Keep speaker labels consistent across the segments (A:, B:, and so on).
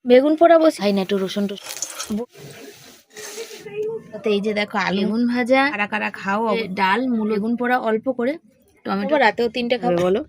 A: বেগুন পোড়া বসে খাই না, একটু রসুন এই যে দেখো আলু বেগুন ভাজা, কারা কারা খাও, ডাল, মূলো, বেগুন পোড়া অল্প করে, টমেটো, রাতেও 3টে খাবে বলো।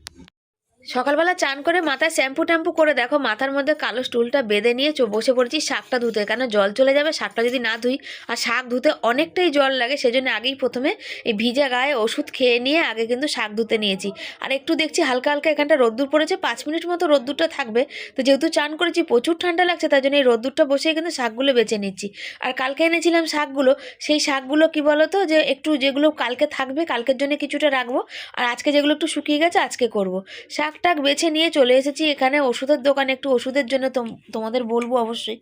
A: সকালবেলা চান করে মাথায় শ্যাম্পু ট্যাম্পু করে দেখো মাথার মধ্যে কালো স্টুলটা বেঁধে নিয়ে বসে পড়েছি শাকটা ধুতে, কেন জল চলে যাবে শাকটা যদি না ধুই, আর শাক ধুতে অনেকটাই জল লাগে, সেজন্য আগেই প্রথমে এই ভিজা গায়ে ওষুধ খেয়ে নিয়ে আগে কিন্তু শাক ধুতে নিয়েছি। আর একটু দেখছি হালকা হালকা এখানটা রোদ্দুর পড়েছে, 5 মিনিট মতো রোদ্দুরটা থাকবে, তো যেহেতু চান করেছি প্রচুর ঠান্ডা লাগছে, তার জন্য এই রোদ্দুরটা বসেই কিন্তু শাকগুলো বেছে নিচ্ছি। আর কালকে এনেছিলাম শাকগুলো, সেই শাকগুলো কি বলতো যে একটু যেগুলো কালকে থাকবে কালকের জন্য কিছুটা রাখবো, আর আজকে যেগুলো একটু শুকিয়ে গেছে আজকে করব। শাক টাক বেছে নিয়ে চলে এসেছি এখানে ওষুধের দোকানে, একটু ওষুধের জন্য তোমাদের বলবো অবশ্যই।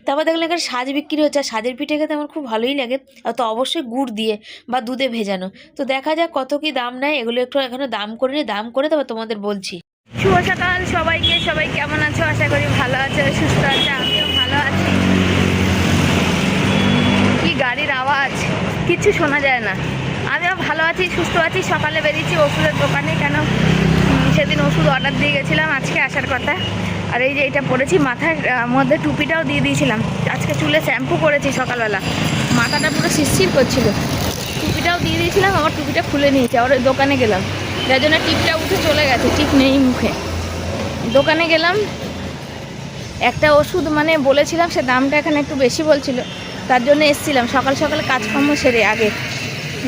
A: তারপর দেখলাম এখানে সাজ বিক্রি হচ্ছে, আর সাজের পিঠে খেতে আমার খুব ভালোই লাগে, আর তো অবশ্যই গুড় দিয়ে বা দুধে ভেজানো। তো দেখা যাক কত কি দাম নেয়, এগুলো একটু এখনো দাম করে নিই, দাম করে তারপর তোমাদের বলছি। শুভ সকাল সবাইকে, সবাই কেমন আছো? আশা করি ভালো আছো, সুস্থ আছো, আমিও ভালো আছি। কি গাড়ির আওয়াজ, কিচ্ছু শোনা যায় না। আমিও ভালো আছি, সুস্থ আছি। সকালে বেরিয়েছি ওষুধের দোকানে, কেন সেদিন ওষুধ অর্ডার দিয়ে গেছিলাম, আজকে আসার কথা। আর এই যে এটা পরেছি, মাথার মধ্যে টুপিটাও দিয়ে দিয়েছিলাম, আজকে চুলে শ্যাম্পু করেছি সকালবেলা, মাথাটা পুরো শিরশির করছিল, টুপিটাও দিয়ে দিয়েছিলাম, আমার টুপিটা খুলে নিয়েছে। আবার ওই দোকানে গেলাম, যার জন্য টিপটা উঠে চলে গেছে, টিপ নেই মুখে। দোকানে গেলাম, একটা ওষুধ মানে বলেছিলাম, সে দামটা এখানে একটু বেশি বলছিল, তার জন্য এসেছিলাম সকাল সকালে কাজকর্ম সেরে আগে,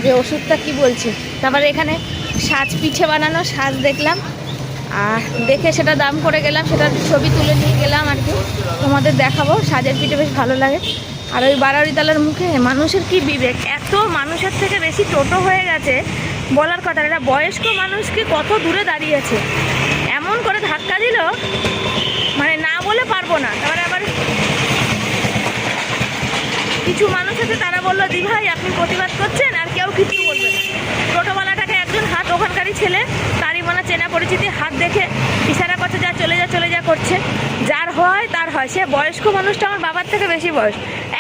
A: যে ওষুধটা কি বলছে। তারপরে এখানে সাজ পিঠে বানানো সাজ দেখলাম, আর দেখে সেটা দাম করে গেলাম, সেটার ছবি তুলে নিয়ে গেলাম আর কি, তোমাদের দেখাবো। সাজের পিঠে বেশ ভালো লাগে। আর ওই বারাউরিতলার মুখে মানুষের কি বিবেক, এত মানুষের থেকে বেশি টোটো হয়ে গেছে বলার কথা। এটা বয়স্ক মানুষকে কত দূরে দাঁড়িয়েছে, এমন করে ধাক্কা দিল মানে না বলে পারবো না। তারপরে আবার কিছু মানুষ আছে, তারা বললো দি ভাই আপনি প্রতিবাদ করছেন, আর কেউ কিছু বলবে না। টোটোওয়ালাটাকে একজন হাত ওখানকারই ছেলে, তারই মানে চেনা পরিচিতি, হাত দেখে ইশারা করছে যা চলে যা চলে যা করছে, যার হয় তার হয়। সে বয়স্ক মানুষটা আমার বাবার থেকে বেশি বয়স,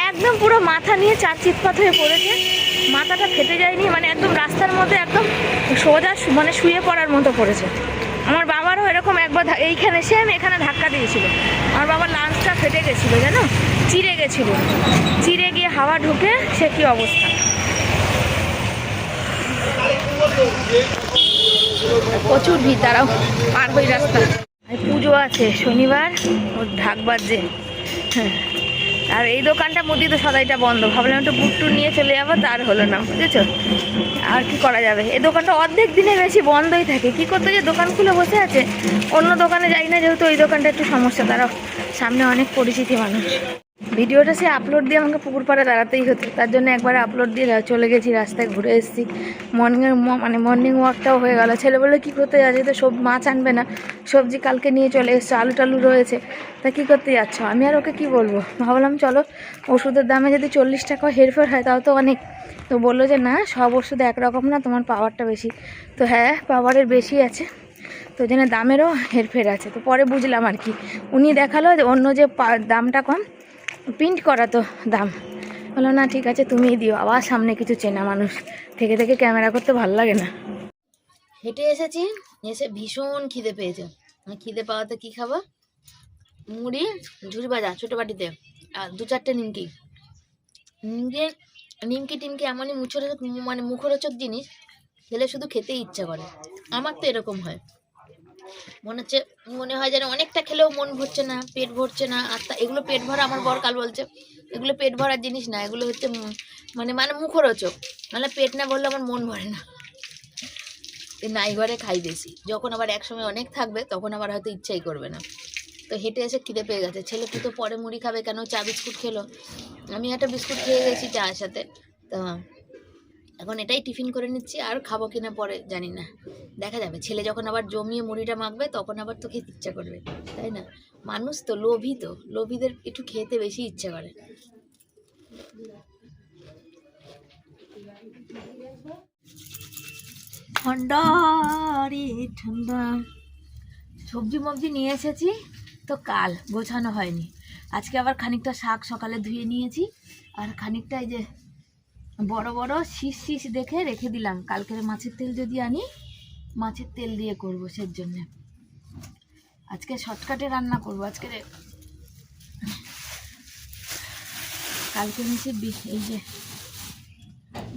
A: একদম পুরো মাথা নিয়ে চার চিৎপাত হয়ে পড়েছে, মাথাটা ফেটে যায়নি, মানে একদম রাস্তার মধ্যে একদম সোজা মানে শুয়ে পড়ার মতো পড়েছে। আমার বাবারও এরকম একবার এইখানে সেম এখানে ধাক্কা দিয়েছিল, আমার বাবার লাঞ্চটা ফেটে গেছিলো জানো, চিড়ে গেছিলো, চিড়ে গিয়ে হাওয়া ঢুকে সে কি অবস্থা। প্রচুর ভিড়, দাঁড়াও পার হই রাস্তা। পুজো আছে শনিবার, ওর ঢাক বাজছে। হ্যাঁ, আর এই দোকানটা মুদি তো সদাইটা বন্ধ, ভাবলাম একটু বুটটু নিয়ে চলে যাবো, তার হলো না, বুঝেছো। আর কি করা যাবে, এই দোকানটা অর্ধেক দিনে বেশি বন্ধই থাকে, কি করতে যে দোকান খুলে বসে আছে। অন্য দোকানে যাই না যেহেতু, ওই দোকানটা একটু সমস্যা, তারা সামনে অনেক পরিচিতি মানুষ। ভিডিওটা সে আপলোড দিয়ে আমাকে পুকুর পাড়ে দাঁড়াতেই হতো, তার জন্য একবারে আপলোড দিয়ে চলে গেছি, রাস্তায় ঘুরে এসেছি। মর্নিং ওয়াকটাও হয়ে গেল। ছেলে বলে কী করতে যাচ্ছে, তো সব মাছ আনবে না, সবজি কালকে নিয়ে চলে এসছে, আলু টালু রয়েছে, তা কী করতে যাচ্ছ। আমি আর ওকে কী বলবো, ভাবলাম চলো ওষুধের দামে যদি 40 টাকা হেরফের হয় তাও তো অনেক। তো বললো যে না সব ওষুধ একরকম না, তোমার পাওয়ারটা বেশি। তো হ্যাঁ পাওয়ারের বেশি আছে, তো ওই জন্য দামেরও হেরফের আছে। তো পরে বুঝলাম আর কি, উনি দেখালো যে অন্য যে দামটা কম, প্রিন্ট করা তো দাম। বললো না ঠিক আছে তুমিই দিও। আবার সামনে কিছু চেনা মানুষ, থেকে থেকে ক্যামেরা করতে ভালো লাগে না। হেঁটে এসেছি, এসে ভীষণ খিদে পেয়েছে। খিদে পাওয়াতে কি খাবো, মুড়ি ঝুড়ি ভাজা ছোটো বাটিতে, আর 2-4টে নিমকি। নিমকি টিমকি এমনই মানে মুখরোচক জিনিস, খেলে শুধু খেতেই ইচ্ছা করে। আমার তো এরকম হয়, মনে হয় যেন অনেকটা খেলেও মন ভরছে না, পেট ভরছে না। আর এগুলো পেট ভরা, আমার বর কাল বলছে এগুলো পেট ভরার জিনিস না, এগুলো হচ্ছে মানে মুখরোচক, মানে পেট না ভরলে আমার মন ভরে না। নাই ঘরে খাই বেশি, যখন আবার একসময় অনেক থাকবে তখন আবার হয়তো ইচ্ছাই করবে না। তো হেঁটে এসে খিদে পেয়ে গেছে। ছেলে তো পরে মুড়ি খাবে, কেন চা বিস্কুট খেলো, আমি একটা বিস্কুট খেয়ে গেছি চায়ের সাথে। তো এখন এটাই টিফিন করে নিচ্ছি, আর খাবো কিনা পরে জানি না, দেখা যাবে। ছেলে যখন আবার জমিয়ে মুড়িটা মাখবে তখন আবার তো খেতে ইচ্ছা করবে, তাই না। মানুষ তো লোভী, তো লোভীদের একটু খেতে বেশি ইচ্ছা করে। ঠান্ডা রে ঠান্ডা। সবজি মবজি নিয়ে এসেছি, তো কাল গোছানো হয়নি, আজকে আবার খানিকটা শাক সকালে ধুয়ে নিয়েছি, আর খানিকটা এই যে বড় বড় শীষ দেখে রেখে দিলাম, কালকের মাছের তেল যদি আনি মাছের তেল দিয়ে করব, সের জন্য আজকে শর্টকাটে রান্না করব। আজকে কালকে নিচে এই যে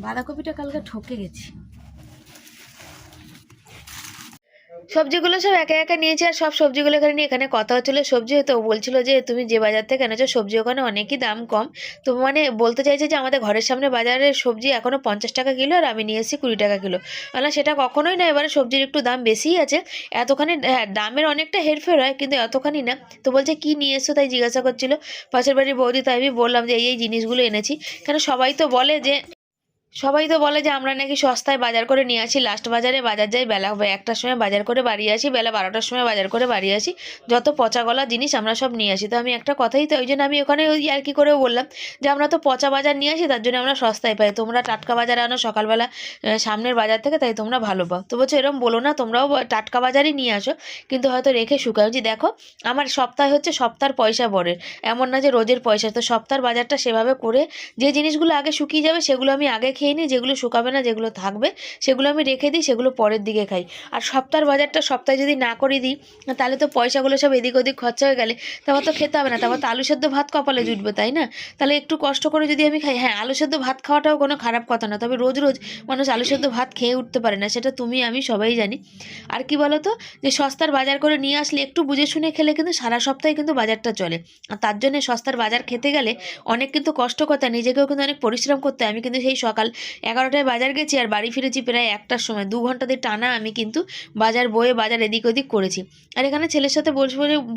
A: বাঁধাকপিটা কালকে ঠকে গেছি। সবজিগুলো সব একে একে নিয়েছি, আর সব সবজিগুলো এখানে নিয়ে এখানে কথা হচ্ছিলো সবজি, তো বলছিল যে তুমি যে বাজার থেকে এনেছো সবজি ওখানে অনেকই দাম কম। তো মানে বলতে চাইছে যে আমাদের ঘরের সামনে বাজারের সবজি এখনও 50 টাকা কিলো, আর আমি নিয়ে এসেছি 20 টাকা কিলো। মানে সেটা কখনোই না, এবারে সবজির একটু দাম বেশিই আছে। এতখানি হ্যাঁ দামের অনেকটা হেরফের হয়, কিন্তু এতখানি না। তো বলছে কি নিয়ে এসছো, তাই জিজ্ঞাসা করছিল পাশের বাড়ির বৌদি। তাই আমি বললাম যে এই জিনিসগুলো এনেছি। কেন সবাই তো বলে যে আমরা নাকি সস্তায় বাজার করে নিয়ে আসি, লাস্ট বাজারে বাজার যাই বেলা 1টার সময় বাজার করে বাড়ি আসি, বেলা 12টার সময় বাজার করে বাড়ি আসি, যত পচা গলা জিনিস আমরা সব নিয়ে আসি। তো আমি একটা কথাই, তো ওই জন্য আমি ওখানে ওই আর কি করে বললাম যে আমরা তো পচা বাজার নিয়ে আসি, তার জন্য আমরা সস্তায় পাই, তোমরা টাটকা বাজারে আনো সকালবেলা সামনের বাজার থেকে, তাই তোমরা ভালো পাও। তো বলছে এরকম বলো না, তোমরাও টাটকা বাজারই নিয়ে আসো, কিন্তু হয়তো রেখে শুকায়। যে দেখো আমার সপ্তাহে হচ্ছে সপ্তাহের পয়সা বরের, এমন না যে রোজের পয়সা। তো সপ্তাহের বাজারটা সেভাবে করে যে জিনিসগুলো আগে শুকিয়ে যাবে সেগুলো আমি আগে খেয়ে নিই, যেগুলো শুকাবে না, যেগুলো থাকবে সেগুলো আমি রেখে দিই, সেগুলো পরের দিকে খাই। আর সপ্তাহের বাজারটা সপ্তাহে যদি না করে দিই, তাহলে তো পয়সাগুলো সব এদিক ওদিক খরচা হয়ে গেলে তারপর তো খেতে হবে না, তারপর তো আলু সেদ্ধ ভাত কপালে জুটবে, তাই না? তাহলে একটু কষ্ট করে যদি আমি খাই, হ্যাঁ আলু সেদ্ধ ভাত খাওয়াটাও কোনো খারাপ কথা না, তবে রোজ রোজ মানুষ আলু সেদ্ধ ভাত খেয়ে উঠতে পারে না, সেটা তুমি আমি সবাই জানি। আর কি বলো তো, যে সস্তার বাজার করে নিয়ে আসলে একটু বুঝে শুনে খেলে কিন্তু সারা সপ্তাহে কিন্তু বাজারটা চলে। আর তার জন্য সস্তার বাজার খেতে গেলে অনেক কিন্তু কষ্ট করতে হয়, নিজেকেও কিন্তু অনেক পরিশ্রম করতে হয়। আমি কিন্তু সেই সকাল 11টায় বাজার গেছি আর বাড়ি ফিরেছি প্রায় 1টার সময়, 2 ঘন্টা দিয়ে টানা আমি কিন্তু বাজার বয়ে বাজার এদিক ওদিক করেছি। আর এখানে ছেলের সাথে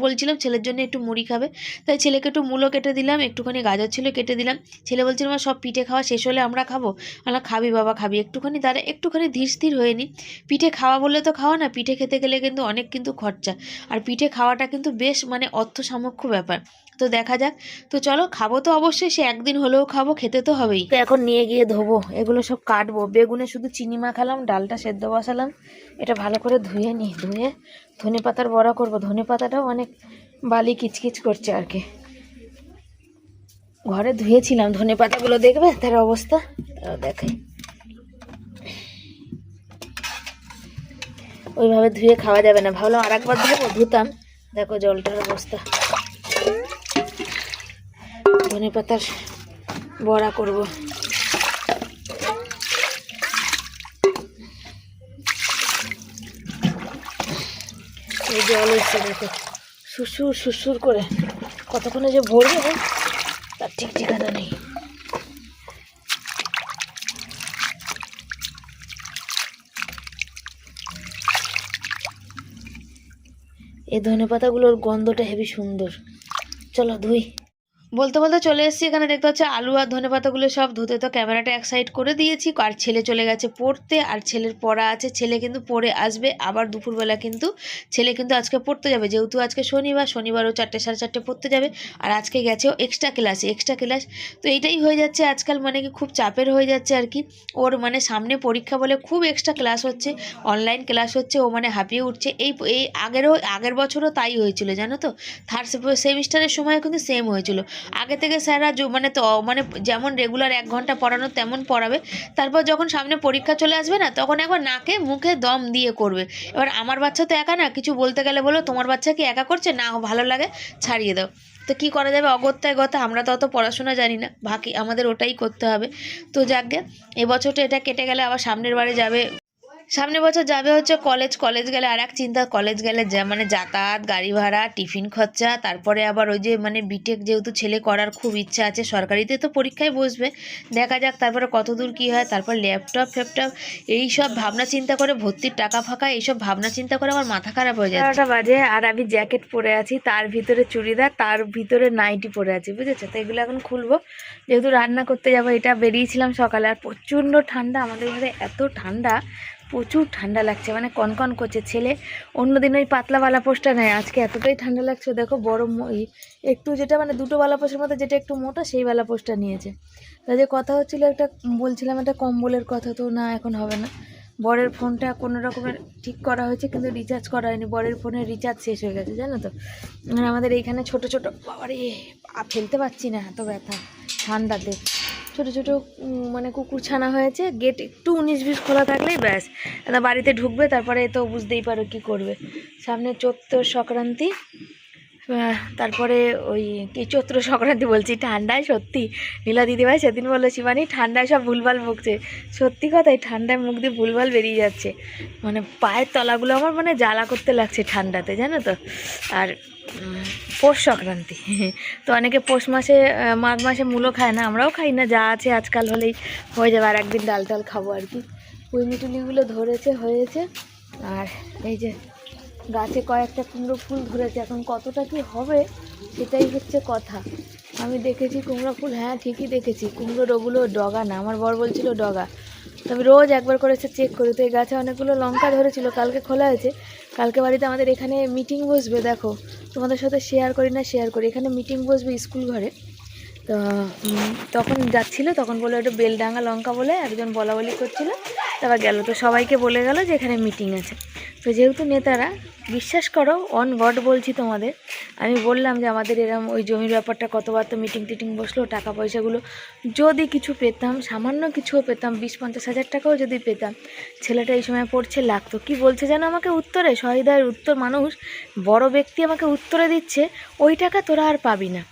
A: বলছিলাম ছেলের জন্য একটু মুড়ি খাবে, তাই ছেলেকে একটু মূলো কেটে দিলাম, একটুখানি গাজর ছিল কেটে দিলাম। ছেলে বলছিল মা সব পিঠে খাওয়া শেষ হলে আমরা খাবো। আমরা খাবি বাবা খাবি, একটুখানি দাঁড়া, একটুখানি ধীর স্থির হয়ে নি। পিঠে খাওয়া বললে তো খাওয়া না, পিঠে খেতে গেলে কিন্তু অনেক কিন্তু খরচা, আর পিঠে খাওয়াটা কিন্তু বেশ মানে অর্থ সামক্ষ্য ব্যাপার। তো দেখা যাক, তো চলো খাবো তো অবশ্যই, সে একদিন হলেও খাবো, খেতে তো হবেই। তো এখন নিয়ে গিয়ে ধোবো, এগুলো সব কাটবো। বেগুনে শুধু চিনি মাখালাম, ডালটা সেদ্ধ বসালাম, এটা ভালো করে ধুয়ে নিই, ধুয়ে ধনে পাতার বড়া করবো। ধনে পাতাটাও অনেক বালি কিচকিচ করছে আর কি, ঘরে ধুয়েছিলাম ধনে পাতাগুলো, দেখবে তার অবস্থা, তাও দেখাই। ওইভাবে ধুয়ে খাওয়া যাবে না, ভাবলাম আর একবার ধুতাম, দেখো জলটার অবস্থা। ধনে পাতার বড়া করব। এই জল এসছে দেখো, সুসুর সুসুর করে, কতক্ষণে যে ভরবে তার ঠিক ঠিকানা নেই। এই ধনে পাতাগুলোর গন্ধটা হেবি সুন্দর। চলো ধুই। বলতে বলতে চলে এসেছি, এখানে দেখতে হচ্ছে আলু আর ধনে পাতাগুলো সব ধুতে, তো ক্যামেরাটা এক সাইড করে দিয়েছি। আর ছেলে চলে গেছে পড়তে, আর ছেলের পড়া আছে, ছেলে কিন্তু পড়ে আসবে আবার দুপুরবেলা, কিন্তু ছেলে কিন্তু আজকে পড়তে যাবে, যেহেতু আজকে শনিবারও 4টে 4:30 পড়তে যাবে। আর আজকে গেছেও এক্সট্রা ক্লাস। তো এইটাই হয়ে যাচ্ছে আজকাল, মানে কি খুব চাপের হয়ে যাচ্ছে আর কি। ওর মানে সামনে পরীক্ষা বলে খুব এক্সট্রা ক্লাস হচ্ছে, অনলাইন ক্লাস হচ্ছে, ও মানে হাঁপিয়ে উঠছে। এই আগের বছরও তাই হয়েছিল জানো তো, থার্ড সেমিস্টারের সময় কিন্তু সেম হয়েছিল। আগে থেকে স্যাররা মানে যেমন রেগুলার 1 ঘন্টা পড়ানো তেমন পড়াবে, তারপর যখন সামনে পরীক্ষা চলে আসবে না, তখন একবার নাকে মুখে দম দিয়ে করবে। এবার আমার বাচ্চা তো একা না, কিছু বলতে গেলে বলো তোমার বাচ্চা কি একা করছে না, ভালো লাগে ছাড়িয়ে দাও। তো কী করা যাবে, অগত্যায় গতা, আমরা তো অত পড়াশোনা জানি না, বাকি আমাদের ওটাই করতে হবে। তো যাকগে, এবছরটা এটা কেটে গেলে আবার সামনের বছর যাবে হচ্ছে কলেজ গেলে আর এক চিন্তা, কলেজ গেলে মানে যাতায়াত, গাড়ি ভাড়া, টিফিন খরচা, তারপরে আবার ওই যে মানে বিটেক যেহেতু ছেলে করার খুব ইচ্ছা আছে, সরকারিতে তো পরীক্ষায় বসবে, দেখা যাক তারপরে কতদূর কী হয়, তারপর ল্যাপটপ এই সব ভাবনা চিন্তা করে, ভর্তির টাকা ফাঁকা, এইসব ভাবনা চিন্তা করে আমার মাথা খারাপ হয়ে যায়। 11টা বাজে আর আমি জ্যাকেট পরে আছি, তার ভিতরে চুড়িদার, তার ভিতরে নাইটি পরে আছি, বুঝেছো? তো এগুলো এখন খুলবো, যেহেতু রান্না করতে যাবো। এটা বেরিয়েছিলাম সকালে, আর প্রচণ্ড ঠান্ডা, আমাদের ঘরে এত ঠান্ডা, প্রচুর ঠান্ডা লাগছে, মানে কনকন করছে। ছেলে অন্যদিন ওই পাতলা বালাপোষটা নেয়, আজকে এতটাই ঠান্ডা লাগছে, দেখো বড় একটু যেটা মানে দুটো বালাপোষের মধ্যে যেটা একটু মোটা, সেই বালাপোষটা নিয়েছে। তা যে কথা হচ্ছিলো, বলছিলাম একটা কম্বলের কথা, তো না এখন হবে না। বরের ফোনটা কোনো রকমের ঠিক করা হয়েছে, কিন্তু রিচার্জ করা হয়নি, বরের ফোনের রিচার্জ শেষ হয়ে গেছে জানো তো। আমাদের এইখানে ছোট বাবারে ফেলতে পারছি না, এত ব্যথা ঠান্ডাতে। ছোটো মানে কুকুর ছানা হয়েছে, গেট একটু 19-20 খোলা থাকলেই ব্যাস, বাড়িতে ঢুকবে, তারপরে তো বুঝতেই পারো কি করবে। সামনে চৈত্র সংক্রান্তি, তারপরে ওই কি চৈত্র সংক্রান্তি বলছি, ঠান্ডায় সত্যি নীলা দিদিভাই সেদিন বললো শিবানী ঠান্ডায় সব ভুলভাল বকছে, সত্যি কথাই ঠান্ডায় মুখ দিয়ে ভুলভাল বেরিয়ে যাচ্ছে, মানে পায়ের তলাগুলো আমার মানে জ্বালা করতে লাগছে ঠান্ডাতে, জানো তো। আর পৌষ সংক্রান্তি তো অনেকে পৌষ মাসে মাঘ মাসে মূলো খায় না, আমরাও খাই না, যা আছে আজকাল হলেই হয়ে যাবে, আর একদিন ডাল টাল খাবো আর কি। কুইমিটুলিগুলো ধরেছে হয়েছে, আর এই যে গাছে কয়েকটা কুমড়ো ফুল ধরেছে, এখন কতটা কি হবে সেটাই হচ্ছে কথা। আমি দেখেছি কুমড়ো ফুল, হ্যাঁ ঠিকই দেখেছি, কুমড়োর ওগুলো ডগা না, আমার বর বলছিল ডগা, তবে রোজ একবার করে চেক করি। তো এই গাছে অনেকগুলো লঙ্কা ধরেছিল, কালকে খোলা হয়েছে, কালকে বাড়িতে আমাদের এখানে মিটিং বসবে, দেখো তোমাদের সাথে শেয়ার করি না শেয়ার করি, এখানে মিটিং বসবে স্কুল ঘরে। তো তখন যাচ্ছিলো, তখন বলে একটু বেলডাঙ্গা লঙ্কা বলে একজন বলা বলি করছিল, তারপর গেল, তো সবাইকে বলে গেল যে এখানে মিটিং আছে। তো যেহেতু নেতারা, বিশ্বাস করো অন গড বলছি তোমাদের, আমি বললাম যে আমাদের এরম ওই জমির ব্যাপারটা কতবার তো মিটিং টিটিং বসলো, টাকা পয়সাগুলো যদি কিছু পেতাম, সামান্য কিছুও পেতাম, 20-50 হাজার টাকাও যদি পেতাম, ছেলেটা এই সময় পড়ছে লাগতো। কি বলছে যেন আমাকে উত্তরে, সহৃদয়ের উত্তর, মানুষ বড় ব্যক্তি আমাকে উত্তরে দিচ্ছে, ওই টাকা তোরা আর পাবি না।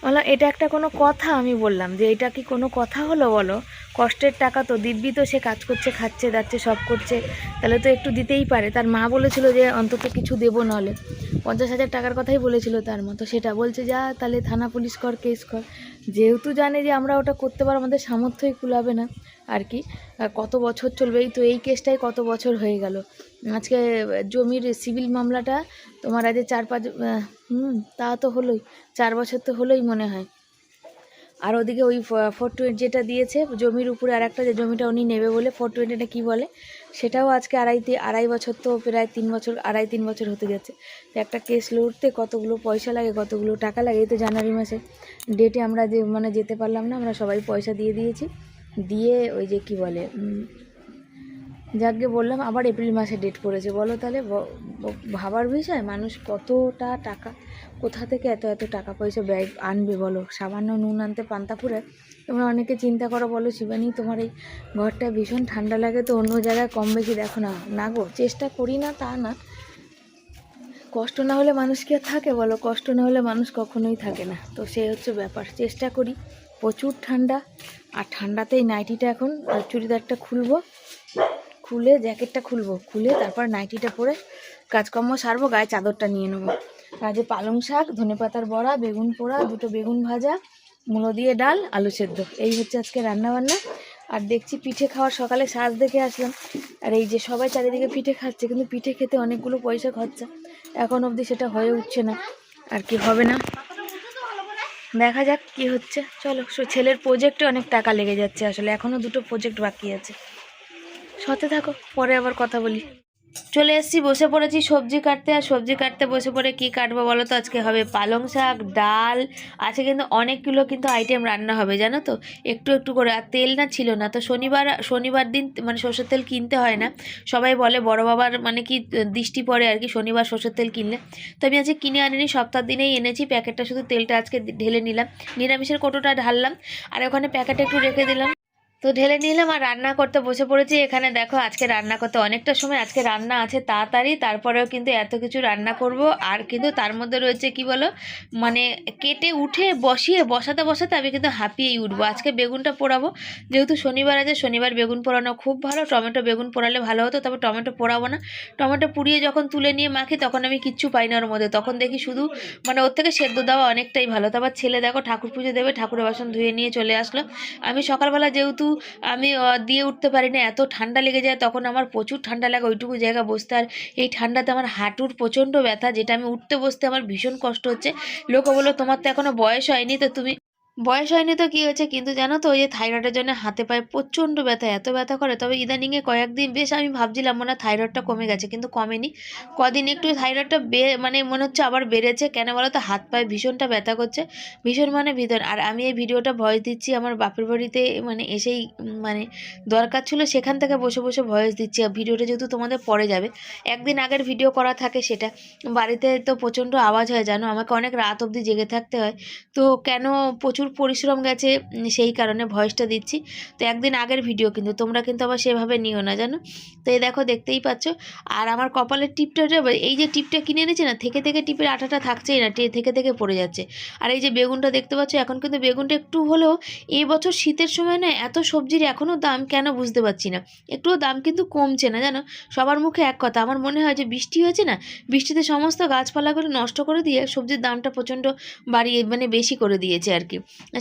A: বললাম এটা একটা কোনো কথা? আমি বললাম যে এটা কি কোনো কথা হলো বলো, কষ্টের টাকা তো, দিব্যি তো সে কাজ করছে, খাচ্ছে যাচ্ছে, সব করছে, তাহলে তো একটু দিতেই পারে। তার মা বলেছিল যে অন্তত কিছু দেবো, নলে 50,000 টাকার কথাই বলেছিল তার মা, তো সেটা বলছে যা তাহলে থানা পুলিশ কর, কেস কর, যেহেতু জানে যে আমরা ওটা করতে পারবো, আমাদের সামর্থ্যই কুলাবে না আর কি। কত বছর চলবে, এই তো এই কেসটাই কত বছর হয়ে গেল। আজকে জমির সিভিল মামলাটা তোমার আজ 4-5 তা তো হলোই, 4 বছর তো হলোই মনে হয়। আর ওদিকে ওই 420 যেটা দিয়েছে জমির উপরে, আর একটা যে জমিটা উনি নেবে বলে 420টা কী বলে, সেটাও আজকে আড়াই বছর, তো প্রায় 3 বছর, 2.5-3 বছর হতে যাচ্ছে। তো একটা কেস লড়তে কতগুলো পয়সা লাগে, কতগুলো টাকা লাগে। এই তো জানুয়ারি মাসে ডেটে আমরা যে মানে যেতে পারলাম না, আমরা সবাই পয়সা দিয়ে দিয়েছি, দিয়ে ওই যে কি বলে যাকে বললাম আবার এপ্রিল মাসে ডেট পড়েছে, বলো তাহলে ভাবার বিষয়, মানুষ কতটা টাকা কোথা থেকে এত এত টাকা পয়সা ব্যয় আনবে বলো, সামান্য নুন আনতে পান্তা ফুরায়। তোমরা অনেকে চিন্তা করো, বলো শিবানী তোমার এই ঘরটা ভীষণ ঠান্ডা লাগে, তো অন্য জায়গায় কম বেশি দেখো না, না গো চেষ্টা করি না তা না, কষ্ট না হলে মানুষ কি আর থাকে বলো, কষ্ট না হলে মানুষ কখনোই থাকে না, তো সেই হচ্ছে ব্যাপার, চেষ্টা করি। প্রচুর ঠান্ডা, আর ঠান্ডাতেই নাইটিটা এখন চুড়িদারটা খুলবো, খুলে জ্যাকেটটা খুলবো, খুলে তারপর নাইটিটা পরে কাজকর্ম সারবো, গায়ে চাদরটা নিয়ে নেবো। আর যে পালং শাক, ধনেপাতার বড়া, বেগুন পোড়া, 2টো বেগুন ভাজা, মূলো দিয়ে ডাল, আলু সেদ্ধ, এই হচ্ছে আজকে রান্নাবান্না। আর দেখছি পিঠে খাওয়ার, সকালে সাজ দেখে আসলাম, আর এই যে সবাই চারিদিকে পিঠে খাচ্ছে, কিন্তু পিঠে খেতে অনেকগুলো পয়সা খরচা, এখন অবধি সেটা হয়ে উঠছে না, আর কি হবে না দেখা যাক কি হচ্ছে। চলো, ছেলের প্রজেক্টে অনেক টাকা লেগে যাচ্ছে, আসলে এখনও 2টো প্রজেক্ট বাকি আছে, সাথে থাকো, পরে আবার কথা বলি। চলে এসেছি, বসে পড়েছি সবজি কাটতে, আর সবজি কাটতে বসে পড়ে কি কাটবো বলো তো, আজকে হবে পালং শাক, ডাল আছে, কিন্তু অনেকগুলো কিন্তু আইটেম রান্না হবে জানো তো, একটু একটু করে। আর তেল না ছিল না, তো শনিবার দিন মানে সর্ষের তেল কিনতে হয় না, সবাই বলে বড় বাবার মানে কি দৃষ্টি পড়ে আর কি শনিবার সর্ষের তেল কিনলে, তো আমি আজকে কিনে আনিনি, সপ্তাহ দিনেই এনেছি প্যাকেটটা, শুধু তেলটা আজকে ঢেলে নিলাম, নিরামিষের কোটোটা ঢাললাম, আর ওখানে প্যাকেটে একটু রেখে দিলাম, তো ঢেলে নিলাম, আর রান্না করতে বসে পড়েছি। এখানে দেখো আজকে রান্না করতে অনেকটা সময়, আজকে রান্না আছে তাড়াতাড়ি, তারপরেও কিন্তু এত কিছু রান্না করব, আর কিন্তু তার মধ্যে রয়েছে কি বলো, মানে কেটে উঠে বসাতে বসাতে আমি কিন্তু হাঁপিয়েই উঠবো। আজকে বেগুনটা পোড়াবো, যেহেতু শনিবার আছে, শনিবার বেগুন পোড়ানো খুব ভালো, টমেটো বেগুন পোড়ালে ভালো হতো, তবে টমেটো পোড়াবো না, টমেটো পুড়িয়ে যখন তুলে নিয়ে মাখি তখন আমি কিচ্ছু পাই না ওর মধ্যে, তখন দেখি শুধু মানে ওর থেকে সেদ্ধ দেওয়া অনেকটাই ভালো। তারপর ছেলে দেখো ঠাকুর পুজো দেবে, ঠাকুরের বাসন ধুয়ে নিয়ে চলে আসলো। আমি সকালবেলা যেহেতু আমি দিয়ে উঠতে পারি না, এত ঠান্ডা লেগে যায়, তখন আমার প্রচুর ঠান্ডা লাগে ওইটুকু জায়গা বসতে, আর এই ঠান্ডাতে আমার হাঁটুর প্রচণ্ড ব্যথা, যেটা আমি উঠতে বসতে আমার ভীষণ কষ্ট হচ্ছে। লোকে বললো তোমার তো এখনো বয়স হয়নি, তো তুমি বয়স হয়নি তো কী হয়েছে, কিন্তু জানো তো ওই যে থাইরয়েডের জন্য হাতে পায়ে প্রচণ্ড ব্যথা, এত ব্যথা করে। তবে ইদানিংয়ে কয়েকদিন বেশ আমি ভাবছিলাম মনে হয় থাইরয়েডটা কমে গেছে, কিন্তু কমেনি, কদিন একটু থাইরয়েডটা মানে মনে হচ্ছে আবার বেড়েছে। কেন বলো তো, হাত পায়ে ভীষণটা ব্যথা করছে, ভীষণ মানে ভীষণ। আর আমি এই ভিডিওটা ভয়েস দিচ্ছি আমার বাপের বাড়িতে, মানে এসেই মানে দরকার ছিল, সেখান থেকে বসে বসে ভয়েস দিচ্ছি। আর ভিডিওটা যেহেতু তোমাদের পরে যাবে, একদিন আগের ভিডিও করা থাকে, সেটা বাড়িতে তো প্রচণ্ড আওয়াজ হয় জানো, আমাকে অনেক রাত অবধি জেগে থাকতে হয়, তো কেন প্রচুর পরিশ্রম গেছে, সেই কারণে ভয়েসটা দিচ্ছি। তো একদিন আগের ভিডিও, কিন্তু তোমরা কিন্তু আবার সেভাবে নিও না জানো। তো এই দেখো দেখতেই পাচ্ছ। আর আমার কপালের টিপটা, এই যে টিপটা কিনে এনেছি না, থেকে থেকে টিপের আঠাটা থাকছেই না, থেকে থেকে পড়ে যাচ্ছে। আর এই যে বেগুনটা দেখতে পাচ্ছ, এখন কিন্তু বেগুনটা একটু হলেও এই বছর শীতের সময় না এত সবজির এখনও দাম কেন বুঝতে পারছি না, একটুও দাম কিন্তু কমছে না জানো। সবার মুখে এক কথা, আমার মনে হয় যে বৃষ্টি হয়েছে না, বৃষ্টিতে সমস্ত গাছপালাগুলো নষ্ট করে দিয়ে সবজির দামটা প্রচণ্ড বাড়িয়ে মানে বেশি করে দিয়েছে আর কি,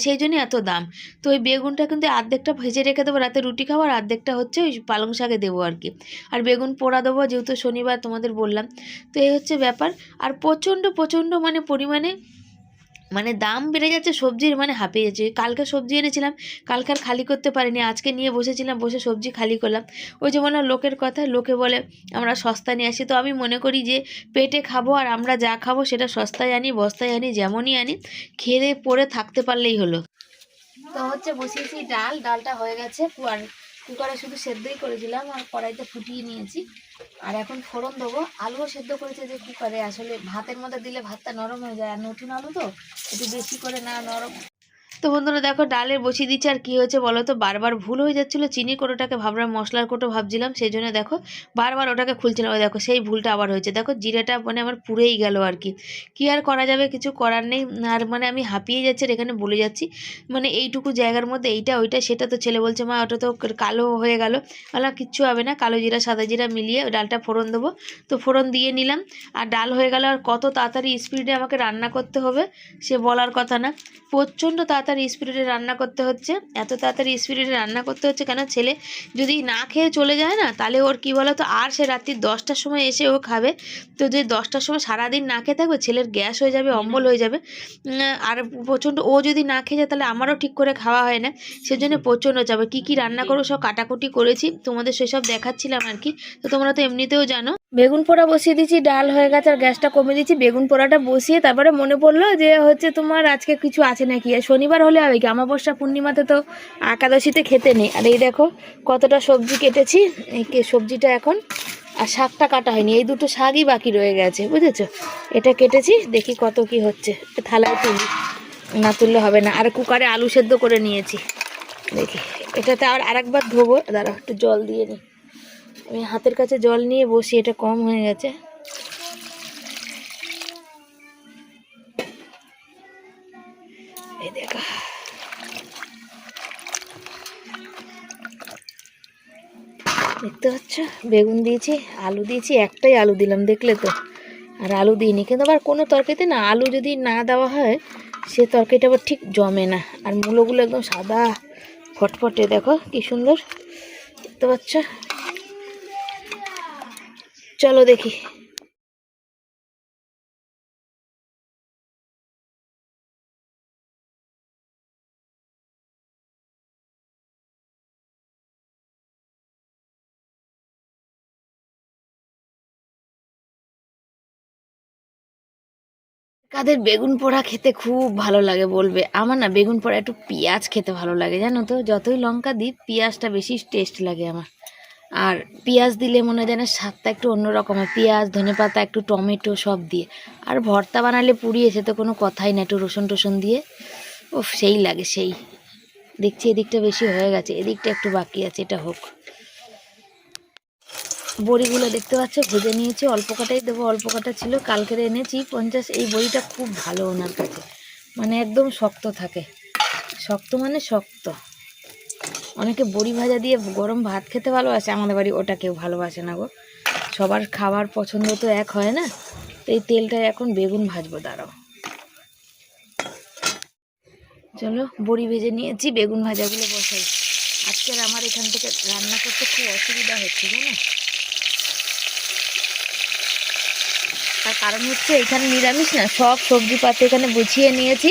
A: সেই জন্য এত দাম। তো ওই বেগুনটা কিন্তু অর্ধেকটা ভেজে রেখে দেবো রাতে রুটি খাওয়ার, অর্ধেকটা হচ্ছে ওই পালং শাকে দেবো আর কি। আর বেগুন পোড়া দেবো, যেহেতু শনিবার তোমাদের বললাম। তো এই হচ্ছে ব্যাপার। আর প্রচণ্ড প্রচণ্ড মানে পরিমাণে মানে দাম বেড়ে যাচ্ছে সবজির, মানে হাঁপিয়ে যাচ্ছে। কালকে সবজি এনেছিলাম, কালকে আর খালি করতে পারিনি, আজকে নিয়ে বসেছিলাম, বসে সবজি খালি করলাম। ওই যে বললাম লোকের কথা, লোকে বলে আমরা সস্তা নিয়ে আসি, তো আমি মনে করি যে পেটে খাবো, আর আমরা যা খাবো সেটা সস্তায় আনি, বস্তায় আনি, যেমনই আনি, খেয়ে পরে থাকতে পারলেই হলো। তো হচ্ছে বসিয়েছি ডাল, ডালটা হয়ে গেছে, আর কুকারে শুধু সেদ্ধই করেছিলাম, আর কড়াইতে ফুটিয়ে নিয়েছি। আর এখন ফোড়ন দেবো। আলুও সেদ্ধ করেছে যে কুকারে, আসলে ভাতের মধ্যে দিলে ভাতটা নরম হয়ে যায়, আর নতুন আলু তো একটু বেশি করে না নরম। তো বন্ধুরা দেখো ডালে বসিয়ে দিচ্ছি। আর কী হয়েছে বলো তো, বারবার ভুল হয়ে যাচ্ছিলো, চিনি কোটোটাকে ভাবলাম মশলার কোটো ভাবছিলাম, সেই জন্য দেখো বারবার ওটাকে খুলছিলাম। ওই দেখো সেই ভুলটা আবার হয়েছে, দেখো জিরেটা মানে আমার পুড়েই গেল আর কি। কী আর করা যাবে, কিছু করার নেই। আর মানে আমি হাঁপিয়ে যাচ্ছি, আর এখানে বলে যাচ্ছি, মানে এইটুকু জায়গার মধ্যে এইটা ওইটা সেটা। তো ছেলে বলছে মা ওটা তো কালো হয়ে গেল। বললাম কিচ্ছু হবে না, কালো জিরা সাদা জিরা মিলিয়ে ডালটা ফোড়ন দেবো। তো ফোড়ন দিয়ে নিলাম, আর ডাল হয়ে গেল। আর কত তাড়াতাড়ি স্পিডে আমাকে রান্না করতে হবে সে বলার কথা না, প্রচণ্ড তাড়াতাড়ি স্পিডে রান্না করতে হচ্ছে। এত তাড়াতাড়ি স্পিডে রান্না করতে হচ্ছে কেন, ছেলে যদি না খেয়ে চলে যায় না, তাহলে ওর কী বলো তো, আর সে রাত্রি 10টার সময় এসে ও খাবে। তো যদি 10টার সময় সারাদিন না খেয়ে থাকবে, ছেলের গ্যাস হয়ে যাবে, অম্বল হয়ে যাবে। আর প্রচণ্ড ও যদি না খেয়ে যায়, তাহলে আমারও ঠিক করে খাওয়া হয় না, সেজন্য প্রচণ্ড যাবে। কী কী রান্না করবো সব কাটাকুটি করেছি, তোমাদের সেসব দেখাচ্ছিলাম আর কি। তো তোমরা তো এমনিতেও জানো। বেগুন পোড়া বসিয়ে দিয়েছি, ডাল হয়ে গেছে, আর গ্যাসটা কমে দিয়েছি। বেগুন পোড়াটা বসিয়ে তারপরে মনে পড়লো যে হচ্ছে তোমার আজকে কিছু আছে নাকি, আর শনিবার হলে হবে কি, অমাবস্যা পূর্ণিমাতে তো একাদশীতে খেতে নেই। আর এই দেখো কতটা সবজি কেটেছি, এই সবজিটা এখন, আর শাকটা কাটা হয়নি, এই দুটো শাকই বাকি রয়ে গেছে বুঝেছো। এটা কেটেছি, দেখি কত কি হচ্ছে, থালায় তুলি, না তুললে হবে না। আর কুকারে আলু সেদ্ধ করে নিয়েছি, দেখি এটাতে আরেকবার ধোবো, দাঁড়া একটু জল দিয়ে নিই। আমি হাতের কাছে জল নিয়ে বসি, এটা কম হয়ে গেছে। এই দেখো দেখতে পাচ্ছ, বেগুন দিয়েছি, আলু দিয়েছি, একটাই আলু দিলাম দেখলে তো, আর আলু দিইনি। কিন্তু আবার কোনো তরকারিতে না আলু যদি না দেওয়া হয়, সে তরকারিটা আবার ঠিক জমে না। আর মূলোগুলো একদম সাদা ফটফটে, দেখো কি সুন্দর দেখতে পাচ্ছ। চলো দেখি। কাদের বেগুন পোড়া খেতে খুব ভালো লাগে বলবে, আমার না বেগুন পোড়া একটু পেঁয়াজ খেতে ভালো লাগে জানো তো, যতই লঙ্কা দিই পেঁয়াজটা বেশি টেস্ট লাগে আমার। আর পেঁয়াজ দিলে মনে হয় যেন স্বাদটা একটু অন্যরকম হয়, পেঁয়াজ ধনেপাতা একটু টমেটো সব দিয়ে। আর ভর্তা বানালে পুড়িয়ে সে তো কোনো কথাই না, একটু রসুন টসুন দিয়ে, ও সেই লাগে সেই। দেখছি এদিকটা বেশি হয়ে গেছে, এদিকটা একটু বাকি আছে, এটা হোক। বড়িগুলো দেখতে পাচ্ছ ভেজে নিয়েছি, অল্প কাটাই দেবো, অল্প কাটা ছিল কালকের এনেছি 50। এই বড়িটা খুব ভালো ওনার কাছে, মানে একদম শক্ত থাকে, শক্ত মানে শক্ত। অনেকে বড়ি ভাজা দিয়ে গরম ভাত খেতে ভালোবাসে, আমাদের বাড়ি ওটা কেউ ভালোবাসে না গো, সবার খাবার পছন্দ তো এক হয় না। তো এই তেলটায় এখন বেগুন ভাজবো, দাঁড়াও। চলো বড়ি ভেজে নিয়েছি, বেগুন ভাজাগুলো বসাই। আজকের আমার এখান থেকে রান্না করতে খুব অসুবিধা হচ্ছে জানো, তার কারণ হচ্ছে এখানে নিরামিষ না, সব সবজি পাতে এখানে গুছিয়ে নিয়েছি,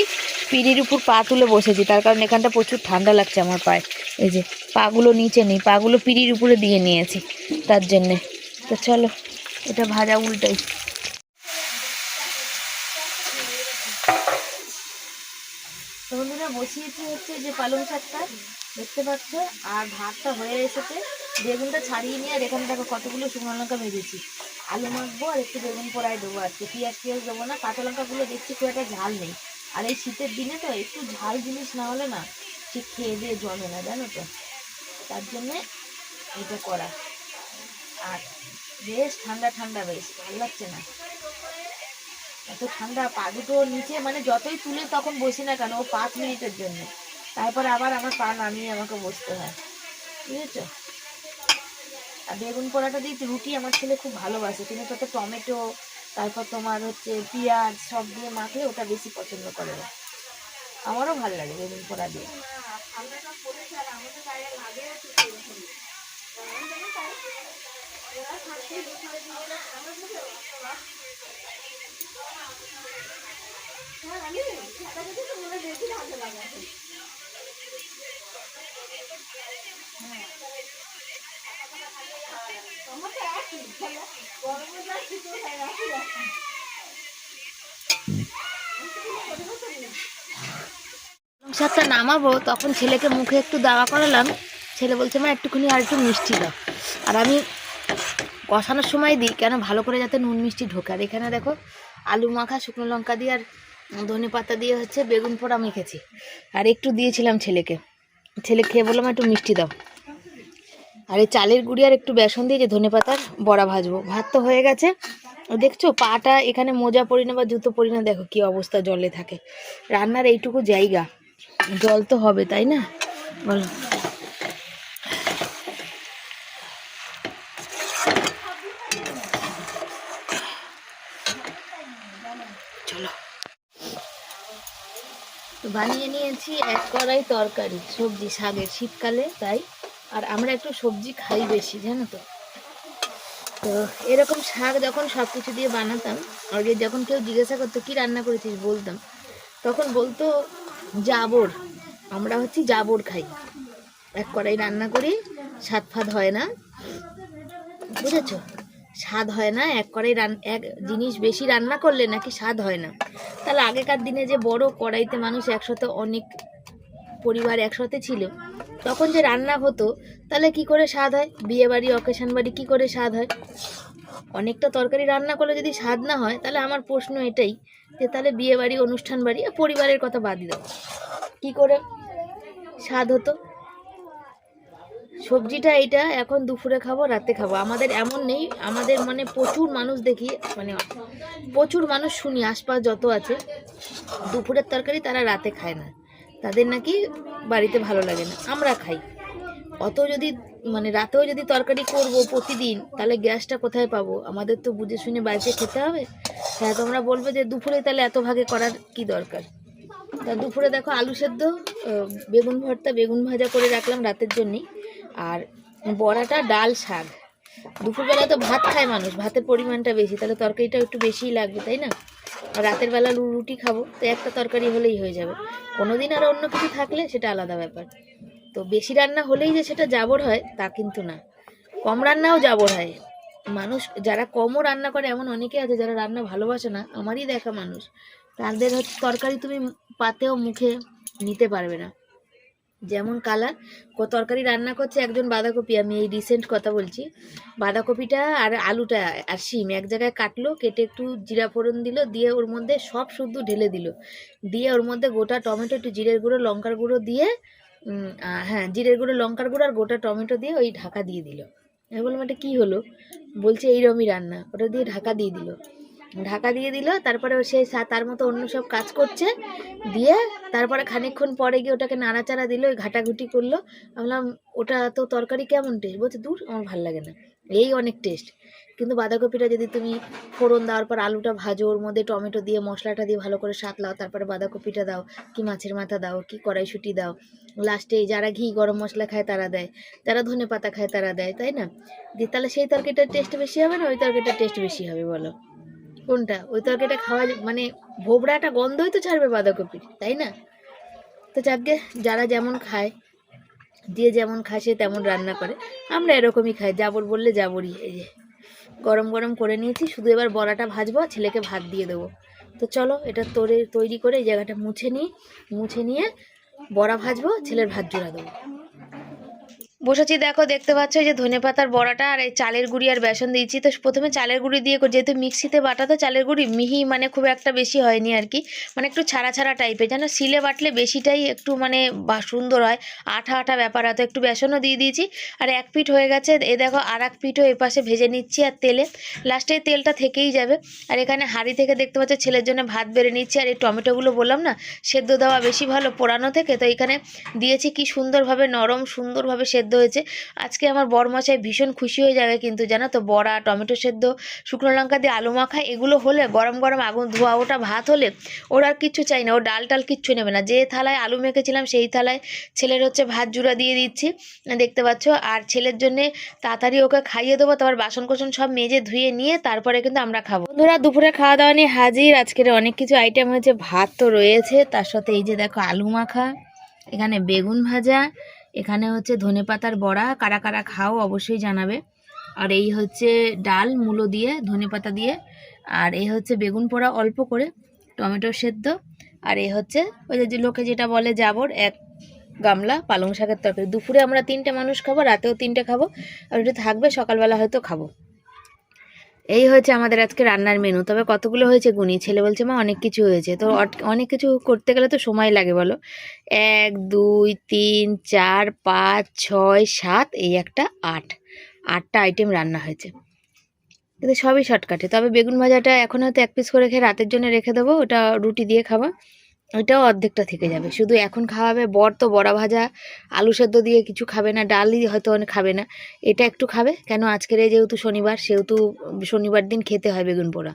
A: পিঁড়ির উপর পা তুলে বসেছি, তার কারণ এখানটা প্রচুর ঠান্ডা লাগছে আমার পায়ে। এই যে পাগুলো নিচে নেই, পাগুলো পিঁড়ির উপরে দিয়ে নিয়েছি তার জন্যে। তো চলো এটা ভাজা উল্টাই। তো বন্ধুরা বসিয়েছি হচ্ছে যে পালং শাকটা দেখতে পাচ্ছ, আর ভাতটা হয়ে এসেছে। বেগুনটা ছাড়িয়ে নিয়ে আর এখানে দেখো কতগুলো শুকনো লঙ্কা ভেজেছি, আলু মাখবো আর একটু বেগুন পোড়ায় দেবো আজকে, পেঁয়াজ দেবো না। কাঁচা লঙ্কাগুলো দেখছি খুব একটা ঝাল নেই, আর এই শীতের দিনে তো একটু ঝাল জিনিস না হলে না ঠিক খেয়ে দিয়ে জমে না, জানো তো, তার জন্যে এটা করা। আর বেশ ঠান্ডা ঠান্ডা, বেশ ভালো লাগছে না, এত ঠান্ডা। পা দুটো নিচে মানে যতই তুলে তখন বসি না কেন, ও 5 মিনিটের জন্য, তারপরে আবার আমার পা নামিয়ে আমাকে বসতে হয়, বুঝেছো। আর বেগুন পোড়াটা দিয়ে রুটি আমার ছেলে খুব ভালোবাসে, কিন্তু তাতে টমেটো, তারপর তোমার হচ্ছে পেঁয়াজ সব দিয়ে মাখলে ওটা বেশি পছন্দ করে। আমারও ভালো লাগে বেগুন পোড়া দিয়ে। শাকটা নামাবো তখন ছেলেকে মুখে একটু দাওয়া করালাম, ছেলে বলছে মা একটুখানি আর একটু মিষ্টি দাও। আর আমি কষানোর সময় দিই কেন, ভালো করে যাতে নুন মিষ্টি ঢোকে। আর এখানে দেখো আলু মাখা শুকনো লঙ্কা দিয়ে আর ধনে পাতা দিয়ে হচ্ছে বেগুন পোড়া মেখেছি, আর একটু দিয়েছিলাম ছেলেকে, ছেলে খেয়ে বললাম একটু মিষ্টি দাও। আর এই চালের গুঁড়ি আর একটু বেসন দিয়ে যে ধনে পাতার বড়া ভাজবো। ভাত তো হয়ে গেছে, দেখছো পাটা এখানে মোজা পরি না বা জুতো পরি না, দেখো কি অবস্থা জলে থাকে। রান্নার এইটুকু জায়গা, জল তো হবে তাই না, বলো। চলো, তো বানিয়ে নিয়েছি 1 কড়াই তরকারি, সবজি শাকের, শীতকালে তাই। আর আমরা একটু সবজি খাই বেশি, জানো তো। তো এরকম শাক যখন সব কিছু দিয়ে বানাতাম, আগে যখন কেউ জিজ্ঞাসা করতো কি রান্না করেছিস বলতাম, তখন বলতো জাবর। আমরা হচ্ছে জাবর খাই, 1 কড়াই রান্না করি, স্বাদ ফাদ হয় না, বুঝেছো, স্বাদ হয় না 1 কড়াই এক জিনিস বেশি রান্না করলে নাকি স্বাদ হয় না। তাহলে আগেকার দিনে যে বড় কড়াইতে মানুষ একসাথে অনেক পরিবার একসাথে ছিল, তখন যে রান্না হতো, তাহলে কি করে স্বাদ হয়, বিয়ে বাড়ি অকেশন বাড়ি কি করে স্বাদ হয়। অনেকটা তরকারি রান্না করলে যদি স্বাদ না হয়, তাহলে আমার প্রশ্ন এটাই যে তাহলে বিয়ে বাড়ি অনুষ্ঠান বাড়ি পরিবারের কথা বাদ দাও, কি করে স্বাদ হতো। সবজিটা এইটা এখন দুপুরে খাবো, রাতে খাবো, আমাদের এমন নেই। আমাদের মানে প্রচুর মানুষ দেখি, মানে প্রচুর মানুষ শুনি আশপাশ যত আছে, দুপুরের তরকারি তারা রাতে খায় না, তাদের নাকি বাড়িতে ভালো লাগে না। আমরা খাই। অত যদি মানে রাতেও যদি তরকারি করব প্রতিদিন, তাহলে গ্যাসটা কোথায় পাবো, আমাদের তো বুঝে শুনে বাড়িতে খেতে হবে। হ্যাঁ, তোমরা বলবে যে দুপুরে তাহলে এত ভাগে করার কি দরকার। তা দুপুরে দেখো আলু সেদ্ধ, বেগুন ভর্তা, বেগুন ভাজা করে রাখলাম রাতের জন্যই, আর বড়াটা, ডাল, শাক। দুপুরবেলা তো ভাত খায় মানুষ, ভাতের পরিমাণটা বেশি, তাহলে তরকারিটা একটু বেশিই লাগবে তাই না। আর রাতের বেলা রুটি খাবো, তো একটা তরকারি হলেই হয়ে যাবে। কোনোদিন আর অন্য কিছু থাকলে সেটা আলাদা ব্যাপার। তো বেশি রান্না হলেই যে সেটা জাবর হয় তা কিন্তু না, কম রান্নাও জাবর হয়। মানুষ যারা কমও রান্না করে এমন অনেকে আছে যারা রান্না ভালোবাসে না, আমারই দেখা মানুষ, তাদের হচ্ছে তরকারি তুমি পাতেও মুখে নিতে পারবে না। যেমন কালার, তরকারি রান্না করছে একজন বাঁধাকপি, আমি এই রিসেন্ট কথা বলছি, বাঁধাকপিটা আর আলুটা আর শিম এক জায়গায় কাটলো, কেটে একটু জিরা ফোড়ন দিল, দিয়ে ওর মধ্যে সব শুদ্ধ ঢেলে দিল, দিয়ে ওর মধ্যে গোটা টমেটো, একটু জিরের গুঁড়ো লঙ্কার গুঁড়ো দিয়ে, হ্যাঁ জিরের গুঁড়ো লঙ্কার গুঁড়ো আর গোটা টমেটো দিয়ে ওই ঢাকা দিয়ে দিল। আমি বললাম এটা কী হলো, বলছে এইরকমই রান্না, ওটা দিয়ে ঢাকা দিয়ে দিল। ঢাকা দিয়ে দিল, তারপরে সে তার মতো অন্য সব কাজ করছে, দিয়ে তারপরে খানিকক্ষণ পরে গিয়ে ওটাকে নাড়াচাড়া দিল, ওই ঘাটাঘুটি করলো। আমি বললাম ওটা তো তরকারি কেমন টেস্ট, বলছে দূর আমার ভালো লাগে না, এই অনেক টেস্ট। কিন্তু বাঁধাকপিটা যদি তুমি ফোড়ন দেওয়ার পর আলুটা ভাজো, ওর মধ্যে টমেটো দিয়ে মশলাটা দিয়ে ভালো করে সাঁতলাও, তারপরে বাঁধাকপিটা দাও, কি মাছের মাথা দাও, কি কড়াইশুঁটি দাও, লাস্টে যারা ঘি গরম মশলা খায় তারা দেয়, যারা ধনে পাতা খায় তারা দেয়, তাই না, দিয়ে তাহলে সেই তরকারিটার টেস্ট বেশি হবে না ওই তরকারিটার টেস্ট বেশি হবে, বলো কোনটা। ওই তরকারিটা খাওয়া মানে ভোবড়াটা গন্ধই তো ছাড়বে বাঁধাকপির, তাই না। তো যাকে যারা যেমন খায়, যে যেমন খায় সে তেমন রান্না করে, আমরা এরকমই খাই, জাবর বললে জাবরই। এই যে গরম গরম করে নিয়েছি, শুধু এবার বড়াটা ভাজবো, ছেলেকে ভাত দিয়ে দেবো। তো চলো এটা তৈরি করে এই জায়গাটা মুছে নিয়ে বড়া ভাজবো, ছেলের ভাত জোড়া দেবো। বসেছি দেখো, দেখতে পাচ্ছ এই যে ধনেপাতার বড়াটা আর এই চালের গুঁড়ি আর বেসন দিয়েছি। তো প্রথমে চালের গুঁড়ি দিয়ে যেহেতু মিক্সিতে বাটা, তো চালের গুঁড়ি মিহি মানে খুব একটা বেশি হয়নি আর কি, মানে একটু ছাড়া ছাড়া টাইপের, যেন শিলে বাটলে বেশিটাই একটু মানে সুন্দর হয়, আঠা আঠা ব্যাপার হয়। তো একটু বেসনও দিয়ে দিয়েছি আর এক পিঠ হয়ে গেছে। এ দেখো আর এক পিঠও এপাশে ভেজে নিচ্ছি আর তেলে, লাস্টে তেলটা থেকেই যাবে। আর এখানে হাঁড়ি থেকে দেখতে পাচ্ছ ছেলের জন্য ভাত বেড়ে নিচ্ছি। আর এই টমেটোগুলো বললাম না সেদ্ধ দেওয়া বেশি ভালো পোড়ানো থেকে, তো এখানে দিয়েছি কি সুন্দরভাবে নরম সুন্দরভাবে সেদ্ধ হয়েছে। আজকে আমার বরমশাই ভীষণ খুশি হয়ে যাবে কিন্তু, জানো তো, বড়া, টমেটো সেদ্ধ, শুকনো লঙ্কা দিয়ে আলু মাখা এগুলো হলে, গরম গরম আগুন ধোয়া ওটা ভাত হলে ওর আর কিচ্ছু চাই না, ও ডাল টাল কিচ্ছু নেবে না। যে থালায় আলু মেখেছিলাম সেই থালায় ছেলের হচ্ছে ভাত জুড়া দিয়ে দিচ্ছি, দেখতে পাচ্ছ। আর ছেলের জন্যে তাড়াতাড়ি ওকে খাইয়ে দেবো, তারপর বাসন কোসন সব মেজে ধুয়ে নিয়ে তারপরে কিন্তু আমরা খাবো। বন্ধুরা দুপুরে খাওয়া দাওয়া নিয়ে হাজির। আজকের অনেক কিছু আইটেম হয়েছে, ভাত তো রয়েছে, তার সাথে এই যে দেখো আলু মাখা, এখানে বেগুন ভাজা, এখানে হচ্ছে ধনেপাতার বড়া, কারা কারা খাও অবশ্যই জানাবে। আর এই হচ্ছে ডাল মূলো দিয়ে ধনেপাতা দিয়ে, আর এই হচ্ছে বেগুন পোড়া অল্প করে, টমেটো সেদ্ধ, আর এই হচ্ছে ওই যে লোকে যেটা বলে জাবর, এক গামলা পালং শাকের তরকারি। দুপুরে আমরা 3টে মানুষ খাবো, রাতেও 3টে খাবো, আর ওটা থাকবে সকালবেলা হয়তো খাবো। এই হয়েছে আমাদের আজকে রান্নার মেনু। তবে কতগুলো হয়েছে গুনি, ছেলে বলছে মা অনেক কিছু হয়েছে। তো অনেক কিছু করতে গেলে তো সময় লাগে বলো। 1 2 3 4 5 6 7, এই একটা 8টা আইটেম রান্না হয়েছে, কিন্তু সবই শর্টকাটে। তবে বেগুন ভাজাটা এখন হয়তো 1 পিস করে খেয়ে রাতের জন্য রেখে দেবো, ওটা রুটি দিয়ে খাবো, ওইটাও অর্ধেকটা থেকে যাবে। শুধু এখন খাওয়াবে বর, তো বড়া ভাজা আলু সেদ্ধ দিয়ে কিছু খাবে না, ডালই হয়তো অনেক খাবে না, এটা একটু খাবে। কেন আজকের এই যেহেতু শনিবার, সেহেতু শনিবার দিন খেতে হয় বেগুন পোড়া।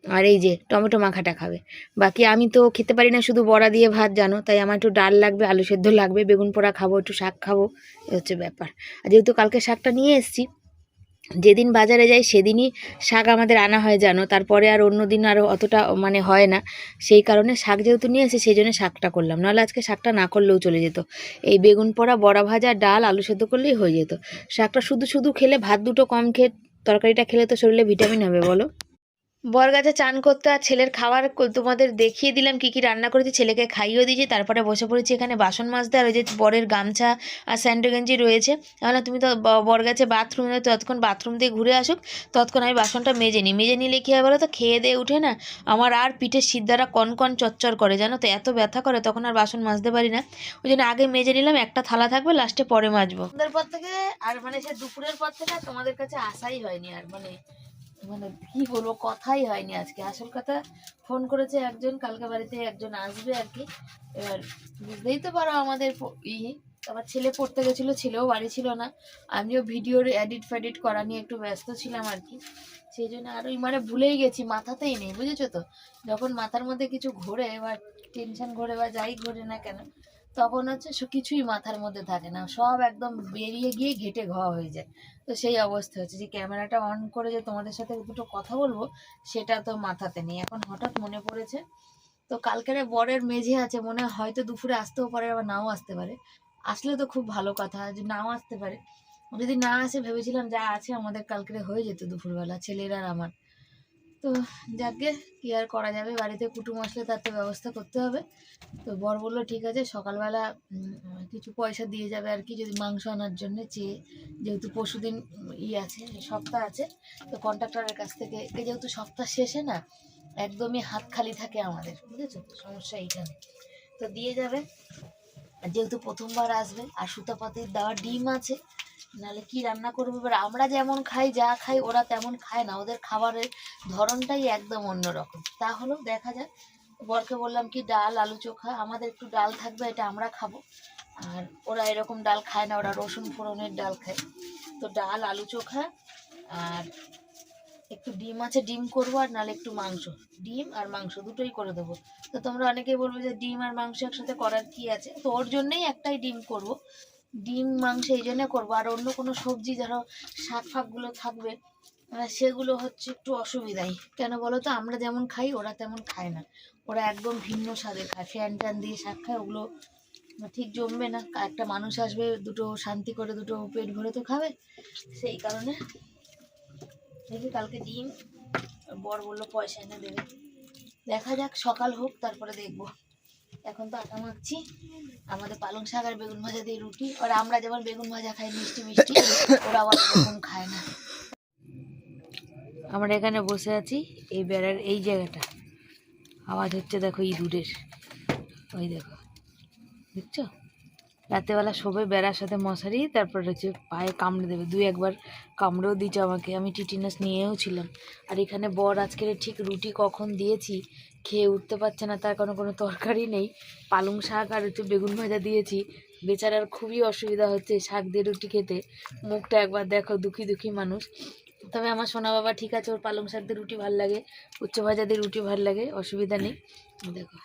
A: আর এই যে টমেটো মাখাটা খাবে। বাকি আমি তো খেতে পারি না শুধু বড়া দিয়ে ভাত, জানো, তাই আমার একটু ডাল লাগবে, আলু সেদ্ধ লাগবে, বেগুন পোড়া খাবো, একটু শাক খাবো, এ হচ্ছে ব্যাপার। আর যেহেতু কালকে শাকটা নিয়ে এসেছি, যেদিন বাজারে যাই সেদিনই শাক আমাদের আনা হয়, জানো, তারপরে আর অন্য দিন আর অতটা মানে হয় না। সেই কারণে শাক যেহেতু নিয়ে এসে সেই জন্য শাকটা করলাম, নাহলে আজকে শাকটা না করলেও চলে যেত। এই বেগুন পোড়া, বড়া ভাজা, ডাল, আলু সেদ্ধ করলেই হয়ে যেত। শাকটা শুধু শুধু খেলে, ভাত দুটো কম খেয়ে তরকারিটা খেলে তো শরীরে ভিটামিন হবে বলো। বরগাছে চান করতে আর ছেলের খাবার তোমাদের দেখিয়ে দিলাম কি কি রান্না করেছি, ছেলেকে খাইয়েও দিয়েছি, তারপরে বসে পড়েছি এখানে বাসন মাজতে। আর ওই যে বরের গামছা আর স্যান্ডো গেঞ্জি রয়েছে, তাহলে তুমি তো বর গেছে বাথরুমে, ততক্ষণ বাথরুম দিয়ে ঘুরে আসুক, ততক্ষণ আমি বাসনটা মেজে নিই। মেজে নিলে কী হয় বলো তো, খেয়ে দিয়ে উঠে না আমার আর পিঠের সিদ্ধারা কন চচ্চর করে, জানো তো, এত ব্যথা করে, তখন আর বাসন মাজতে পারি না। ওই জন্য আগে মেজে নিলাম, একটা থালা থাকবে, লাস্টে পরে মাজবো। সন্ধ্যার পর থেকে আর মানে সে দুপুরের পর থেকে তোমাদের কাছে আসাই হয়নি, আর মানে মানে কি বলবো, কথাই হয়নি আজকে। আসল কথা, ফোন করেছে একজন, কালকে বাড়িতে একজন আসবে আর কি। এবার বুঝতেই তো পারো আমাদের আমার ছেলে পড়তে গেছিলো, ছেলেও বাড়ি ছিল না, আমিও ভিডিওর এডিট ফেডিট করা নিয়ে একটু ব্যস্ত ছিলাম আর কি। সেই জন্য আর ওই মানে ভুলেই গেছি, মাথাতেই নেই, বুঝেছো তো। যখন মাথার মধ্যে কিছু ঘোরে বা টেনশন ঘোরে বা যাই ঘোরে না কেন, তখন হচ্ছে কিছুই মাথার মধ্যে থাকে না, সব একদম বেরিয়ে গিয়ে ঘেটে ঘ হয়ে যায়। তো সেই অবস্থা হচ্ছে যে ক্যামেরাটা অন করে যে তোমাদের সাথে দুটো কথা বলবো, সেটা তো মাথাতে নেই। এখন হঠাৎ মনে পড়েছে। তো কালকের বরের মেঝে আছে, মনে হয় হয়তো দুপুরে আসতেও পারে, আবার নাও আসতে পারে। আসলে তো খুব ভালো কথা, যে নাও আসতে পারে। যদি না আসে, ভেবেছিলাম যা আছে আমাদের কালকে হয়ে যেত দুপুরবেলা, ছেলের আর আমার। তো যাকে কি আর করা যাবে, বাড়িতে কুটুম আসলে তার তো ব্যবস্থা করতে হবে। তো বর বললো ঠিক আছে, সকালবেলা কিছু পয়সা দিয়ে যাবে আর কি, যদি মাংস আনার জন্য চেয়ে, যেহেতু পরশুদিন আছে, সপ্তাহ আছে, তো কন্ট্রাক্টরের কাছ থেকে, যেহেতু সপ্তাহ শেষে না একদমই হাত খালি থাকে আমাদের, বুঝেছো, সমস্যা এইখানে। তো দিয়ে যাবে, আর যেহেতু প্রথমবার আসবে, আর সুতাপাতির দেওয়া ডিম আছে, নাহলে কি রান্না করবো। এবার আমরা যেমন খাই, যা খাই, ওরা তেমন খায় না, ওদের খাবারের ধরনটাই একদম অন্যরকম। তাহলেও দেখা যাক। বরকে বললাম কি ডাল আলু চোখা, আমাদের একটু ডাল থাকবে, এটা আমরা খাবো, আর ওরা এরকম ডাল খায় না, ওরা রসুন ফোড়নের ডাল খায়। তো ডাল আলু চোখা, আর একটু ডিম আছে, ডিম করবো, আর নাহলে একটু মাংস, ডিম আর মাংস দুটোই করে দেবো। তো তোমরা অনেকেই বলবে যে ডিম আর মাংস একসাথে করার কি আছে, তো ওর জন্যই একটাই ডিম করব, ডিম মাংস এই জন্য করবো। আর অন্য কোনো সবজি ধরো শাক ফাকগুলো থাকবে, সেগুলো হচ্ছে একটু অসুবিধাই। কেন বলো তো, আমরা যেমন খাই ওরা তেমন খায় না, ওরা একদম ভিন্ন স্বাদে খায়, ফ্যান ট্যান দিয়ে শাক খায়, ওগুলো ঠিক জমবে না। একটা মানুষ আসবে, দুটো শান্তি করে দুটো পেট ভরে তো খাবে, সেই কারণে দেখি কালকে ডিম, বর বললো পয়সা এনে দেবে, দেখা যাক, সকাল হোক তারপরে দেখবো। এখন তো আটা মাখছি। আমাদের পালং শাক আর বেগুন ভাজা দিয়ে রুটি। আর আমরা যেমন বেগুন ভাজা খাই মিষ্টি মিষ্টি, ওরা আবার এরকম খায় না। আমরা এখানে বসে আছি এই বেড়ার এই জায়গাটা, আওয়াজ হচ্ছে দেখো ইঁদুরের, ওই দেখো দেখছো, রাতেবেলা শোবে বেড়ার সাথে মশারি, তারপর হচ্ছে পায়ে কামড়ে দেবে, দুই একবার কামড়েও দিচ্ছে আমাকে, আমি টিটিনাস নিয়েও ছিলাম। আর এখানে বর আজকের ঠিক রুটি কখন দিয়েছি খেয়ে উঠতে পারছে না, তার কোনো তরকারি নেই, পালং শাক আর হচ্ছে বেগুন ভাজা দিয়েছি, বেচারার খুবই অসুবিধা হচ্ছে শাক দিয়ে রুটি খেতে, মুখটা একবার দেখো, দুঃখী দুঃখী মানুষ। তবে আমার সোনা বাবা ঠিক আছে, ওর পালং শাক দিয়ে রুটি ভাল লাগে, উচ্চ ভাজা দিয়ে রুটি ভাল লাগে, অসুবিধা নেই। দেখো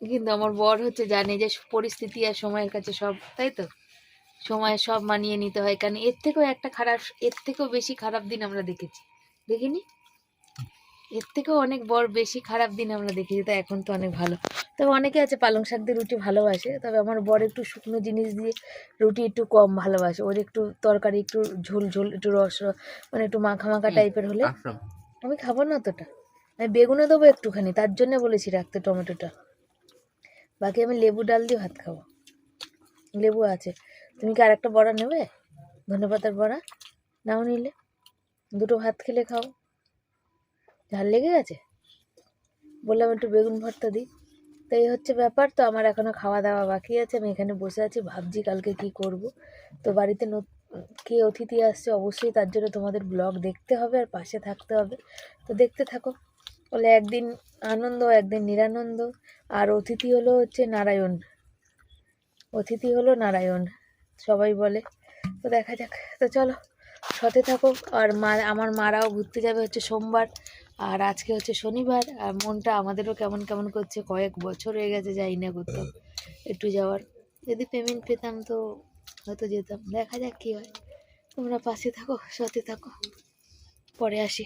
A: কিন্তু আমার বর হচ্ছে জানে যে পরিস্থিতি আর সময়ের কাছে সব, তাই তো, সময়ে সব মানিয়ে নিতে হয়, কারণ এর থেকেও বেশি খারাপ দিন আমরা দেখেছি, দেখিনি? এর থেকেও অনেক বেশি খারাপ দিন আমরা দেখেছি, তো এখন তো অনেক ভালো। তবে অনেকে আছে পালং শাক দিয়ে রুটি ভালোবাসে, তবে আমার বর একটু শুকনো জিনিস দিয়ে রুটি একটু কম ভালোবাসে, ওর একটু তরকারি একটু ঝোল ঝোল একটু মানে একটু মাখা মাখা টাইপের হলে। আমি খাবো না অতটা, আমি বেগুনে দেবো একটুখানি, তার জন্য বলেছি রাখতে টমেটোটা, বাকি আমি লেবু ডাল দিয়ে ভাত খাবো, লেবু আছে। তুমি কি আরেকটা বড়া নেবে, ধনেপাতার বড়া? নাও নিলে দুটো ভাত খেলে খাও। ঝাল লেগে গেছে, বললাম একটু বেগুন ভর্তা দিই। তো এই হচ্ছে ব্যাপার। তো আমার এখনও খাওয়া দাওয়া বাকি আছে, আমি এখানে বসে আছি, ভাবছি কালকে কি করব। তো বাড়িতে কে অতিথি আসছে অবশ্যই তার জন্য তোমাদের ব্লগ দেখতে হবে আর পাশে থাকতে হবে, তো দেখতে থাকো। বলে একদিন আনন্দ একদিন নিরানন্দ। আর অতিথি হচ্ছে নারায়ণ সবাই বলে। তো দেখা যাক, তো চলো সাথে থাকো। আর আমার মারাও ঘুরতে যাবে হচ্ছে সোমবার, আর আজকে হচ্ছে শনিবার, আর মনটা আমাদেরও কেমন কেমন করছে, কয়েক বছর হয়ে গেছে যাই না করতাম একটু যাওয়ার, যদি পেমেন্ট পেতাম তো হয়তো যেতাম, দেখা যাক কী হয়। তোমরা পাশে থাকো, সাথে থাকো, পরে আসি।